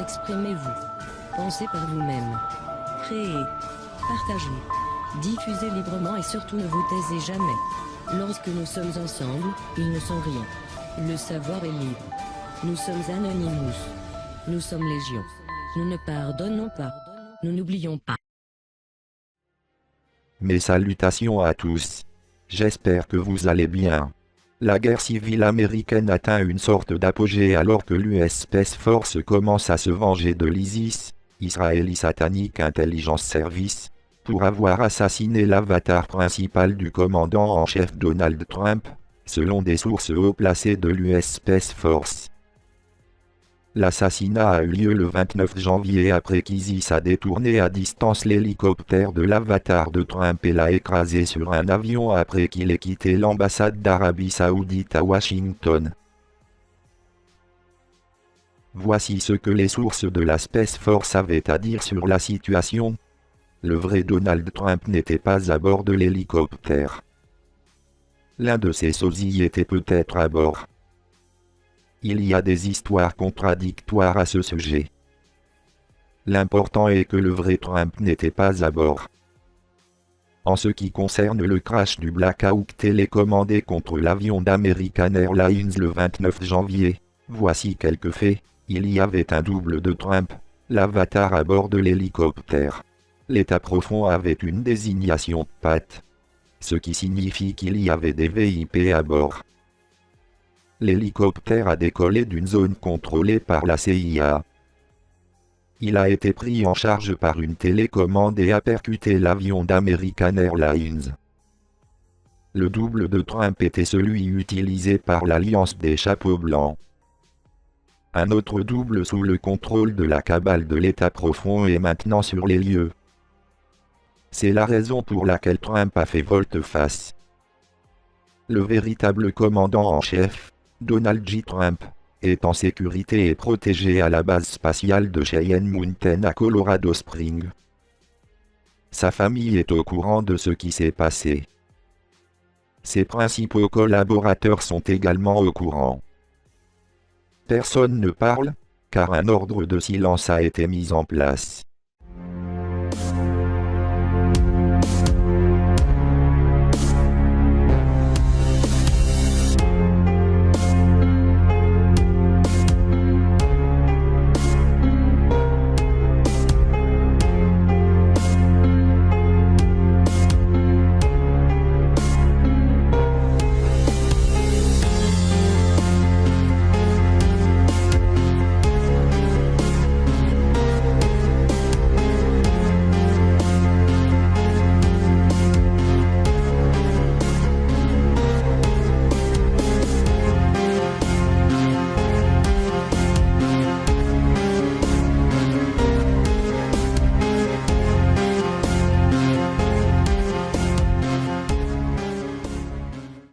Exprimez-vous. Pensez par vous-même. Créez. Partagez. Diffusez librement et surtout ne vous taisez jamais. Lorsque nous sommes ensemble, ils ne sont rien. Le savoir est libre. Nous sommes Anonymous. Nous sommes Légion. Nous ne pardonnons pas. Nous n'oublions pas. Mes salutations à tous. J'espère que vous allez bien. La guerre civile américaine atteint une sorte d'apogée alors que l'US Space Force commence à se venger de l'ISIS, Israeli Satanic Intelligence Service, pour avoir assassiné l'avatar principal du commandant en chef Donald Trump, selon des sources haut placées de l'US Space Force. L'assassinat a eu lieu le 29 janvier après qu'ISIS a détourné à distance l'hélicoptère de l'avatar de Trump et l'a écrasé sur un avion après qu'il ait quitté l'ambassade d'Arabie Saoudite à Washington. Voici ce que les sources de la Space Force avaient à dire sur la situation. Le vrai Donald Trump n'était pas à bord de l'hélicoptère. L'un de ses sosies était peut-être à bord. Il y a des histoires contradictoires à ce sujet. L'important est que le vrai Trump n'était pas à bord. En ce qui concerne le crash du Black Hawk télécommandé contre l'avion d'American Airlines le 29 janvier, voici quelques faits. Il y avait un double de Trump, l'avatar à bord de l'hélicoptère. L'état profond avait une désignation PAT, ce qui signifie qu'il y avait des VIP à bord. L'hélicoptère a décollé d'une zone contrôlée par la CIA. Il a été pris en charge par une télécommande et a percuté l'avion d'American Airlines. Le double de Trump était celui utilisé par l'Alliance des Chapeaux Blancs. Un autre double sous le contrôle de la cabale de l'État profond est maintenant sur les lieux. C'est la raison pour laquelle Trump a fait volte-face. Le véritable commandant en chef, Donald J. Trump, est en sécurité et protégé à la base spatiale de Cheyenne Mountain à Colorado Springs. Sa famille est au courant de ce qui s'est passé. Ses principaux collaborateurs sont également au courant. Personne ne parle, car un ordre de silence a été mis en place.